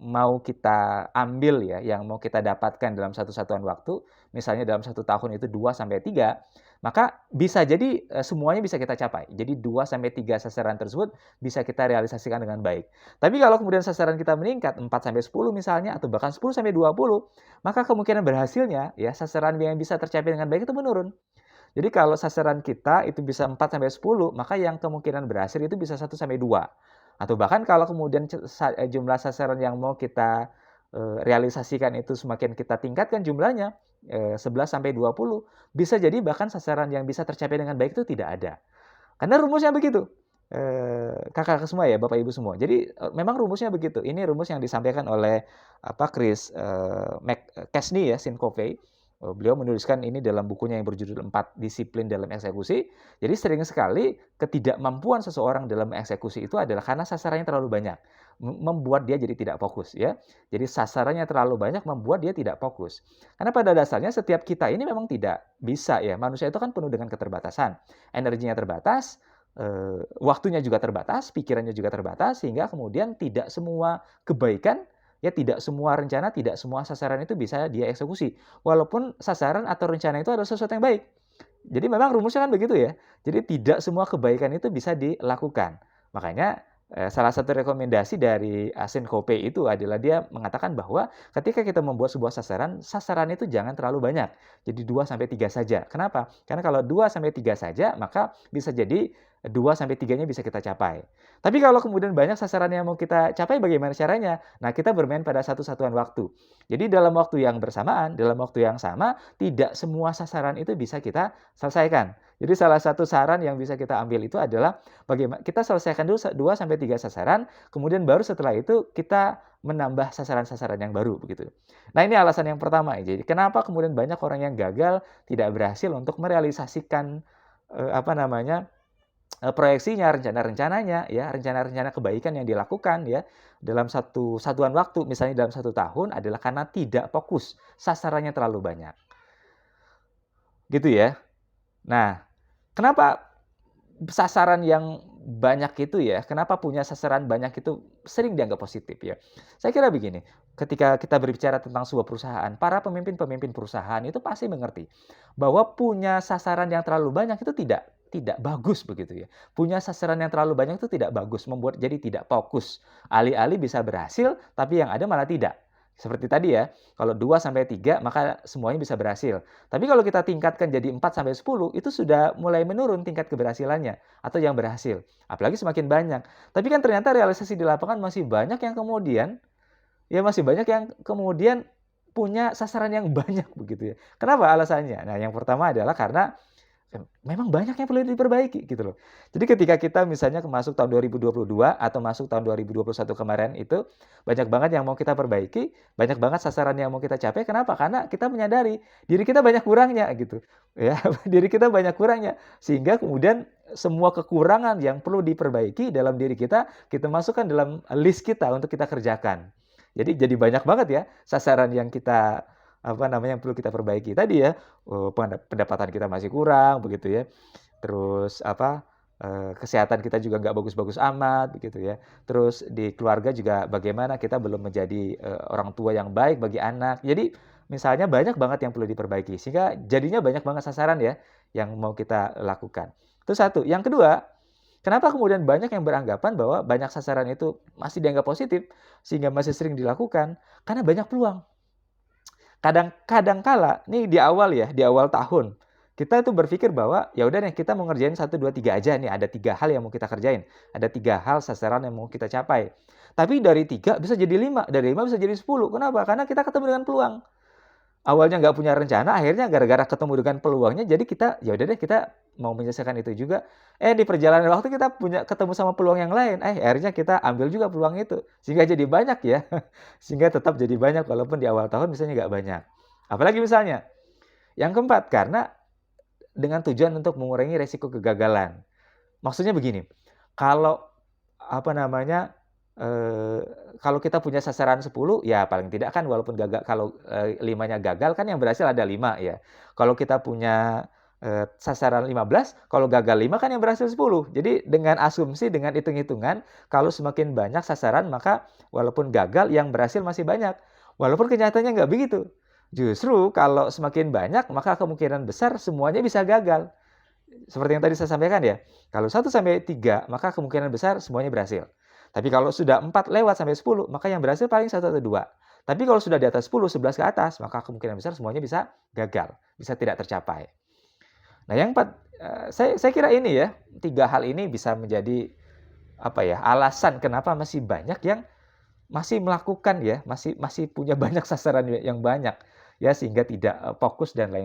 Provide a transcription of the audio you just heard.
mau kita ambil ya, yang mau kita dapatkan dalam satu satuan waktu, misalnya dalam 1 tahun itu 2 sampai 3, maka bisa jadi semuanya bisa kita capai. Jadi 2 sampai 3 sasaran tersebut bisa kita realisasikan dengan baik. Tapi kalau kemudian sasaran kita meningkat 4 sampai 10 misalnya atau bahkan 10 sampai 20, maka kemungkinan berhasilnya ya sasaran yang bisa tercapai dengan baik itu menurun. Jadi kalau sasaran kita itu bisa 4 sampai 10, maka yang kemungkinan berhasil itu bisa 1 sampai 2. Atau bahkan kalau kemudian jumlah sasaran yang mau kita realisasikan itu semakin kita tingkatkan jumlahnya 11 sampai 20, bisa jadi bahkan sasaran yang bisa tercapai dengan baik itu tidak ada. Karena rumusnya begitu. Kakak semua ya, Bapak Ibu semua. Jadi memang rumusnya begitu. Ini rumus yang disampaikan oleh Chris McChesney ya, Sincope. Beliau menuliskan ini dalam bukunya yang berjudul 4 Disiplin dalam Eksekusi. Jadi sering sekali ketidakmampuan seseorang dalam eksekusi itu adalah karena sasarannya terlalu banyak, membuat dia jadi tidak fokus ya. Jadi sasarannya terlalu banyak membuat dia tidak fokus. Karena pada dasarnya setiap kita ini memang tidak bisa ya. Manusia itu kan penuh dengan keterbatasan. Energinya terbatas, waktunya juga terbatas, pikirannya juga terbatas, sehingga kemudian tidak semua kebaikan ya, tidak semua rencana, tidak semua sasaran itu bisa dia eksekusi. Walaupun sasaran atau rencana itu adalah sesuatu yang baik. Jadi memang rumusnya kan begitu ya. Jadi tidak semua kebaikan itu bisa dilakukan. Makanya salah satu rekomendasi dari Asin Kope itu adalah dia mengatakan bahwa ketika kita membuat sebuah sasaran, sasaran itu jangan terlalu banyak. Jadi 2 sampai 3 saja. Kenapa? Karena kalau 2 sampai 3 saja, maka bisa jadi 2 sampai 3-nya bisa kita capai. Tapi kalau kemudian banyak sasaran yang mau kita capai, bagaimana caranya? Nah, kita bermain pada satu satuan waktu. Jadi dalam waktu yang bersamaan, dalam waktu yang sama, tidak semua sasaran itu bisa kita selesaikan. Jadi salah satu saran yang bisa kita ambil itu adalah bagaimana kita selesaikan dulu 2 sampai 3 sasaran, kemudian baru setelah itu kita menambah sasaran-sasaran yang baru begitu. Nah, ini alasan yang pertama. Jadi kenapa kemudian banyak orang yang gagal tidak berhasil untuk merealisasikan proyeksinya, rencana-rencananya, ya, rencana-rencana kebaikan yang dilakukan ya dalam satu satuan waktu, misalnya dalam 1 tahun adalah karena tidak fokus, sasarannya terlalu banyak. Gitu ya. Nah, kenapa sasaran yang banyak itu ya, kenapa punya sasaran banyak itu sering dianggap positif ya? Saya kira begini, ketika kita berbicara tentang sebuah perusahaan, para pemimpin-pemimpin perusahaan itu pasti mengerti bahwa punya sasaran yang terlalu banyak itu tidak bagus begitu ya. Punya sasaran yang terlalu banyak itu tidak bagus, membuat jadi tidak fokus. Alih-alih bisa berhasil, tapi yang ada malah tidak. Seperti tadi ya, kalau 2 sampai 3 maka semuanya bisa berhasil. Tapi kalau kita tingkatkan jadi 4 sampai 10 itu sudah mulai menurun tingkat keberhasilannya atau yang berhasil. Apalagi semakin banyak. Tapi kan ternyata realisasi di lapangan masih banyak yang kemudian punya sasaran yang banyak begitu ya. Kenapa alasannya? Nah, yang pertama adalah karena memang banyak yang perlu diperbaiki gitu loh. Jadi ketika kita misalnya masuk tahun 2022 atau masuk tahun 2021 kemarin itu banyak banget yang mau kita perbaiki, banyak banget sasaran yang mau kita capai. Kenapa? Karena kita menyadari diri kita banyak kurangnya gitu. Ya, diri kita banyak kurangnya sehingga kemudian semua kekurangan yang perlu diperbaiki dalam diri kita masukkan dalam list kita untuk kita kerjakan. Jadi banyak banget ya sasaran yang kita yang perlu kita perbaiki tadi ya, pendapatan kita masih kurang begitu ya. Terus kesehatan kita juga nggak bagus-bagus amat begitu ya. Terus di keluarga juga bagaimana kita belum menjadi orang tua yang baik bagi anak. Jadi misalnya banyak banget yang perlu diperbaiki sehingga jadinya banyak banget sasaran ya yang mau kita lakukan. Itu satu. Yang kedua, kenapa kemudian banyak yang beranggapan bahwa banyak sasaran itu masih dianggap positif sehingga masih sering dilakukan? Karena banyak peluang. Kadang kala nih di awal tahun, kita itu berpikir bahwa ya udah nih kita mau ngerjain 1 2 3 aja nih, ada 3 hal yang mau kita kerjain. Ada 3 hal sasaran yang mau kita capai. Tapi dari 3 bisa jadi 5, dari 5 bisa jadi 10. Kenapa? Karena kita ketemu dengan peluang. Awalnya nggak punya rencana, akhirnya gara-gara ketemu dengan peluangnya, jadi kita, ya udah deh kita mau menyelesaikan itu juga. Di perjalanan waktu kita ketemu sama peluang yang lain, akhirnya kita ambil juga peluang itu. Sehingga jadi banyak ya, sehingga tetap jadi banyak walaupun di awal tahun misalnya nggak banyak. Apalagi misalnya, yang keempat, karena dengan tujuan untuk mengurangi resiko kegagalan. Maksudnya begini, kalau kalau kita punya sasaran 10, ya paling tidak kan walaupun gagal, kalau 5-nya gagal kan yang berhasil ada 5 ya. Kalau kita punya sasaran 15, kalau gagal 5 kan yang berhasil 10. Jadi dengan asumsi, dengan hitung-hitungan, kalau semakin banyak sasaran, maka walaupun gagal, yang berhasil masih banyak. Walaupun kenyataannya nggak begitu. Justru kalau semakin banyak, maka kemungkinan besar semuanya bisa gagal. Seperti yang tadi saya sampaikan ya, kalau 1-3, maka kemungkinan besar semuanya berhasil. Tapi kalau sudah 4 lewat sampai 10, maka yang berhasil paling 1 atau 2. Tapi kalau sudah di atas 10, 11 ke atas, maka kemungkinan besar semuanya bisa gagal, bisa tidak tercapai. Nah, yang saya kira ini ya, 3 hal ini bisa menjadi alasan kenapa masih banyak yang masih melakukan ya, masih punya banyak sasaran yang banyak ya, sehingga tidak fokus dan lain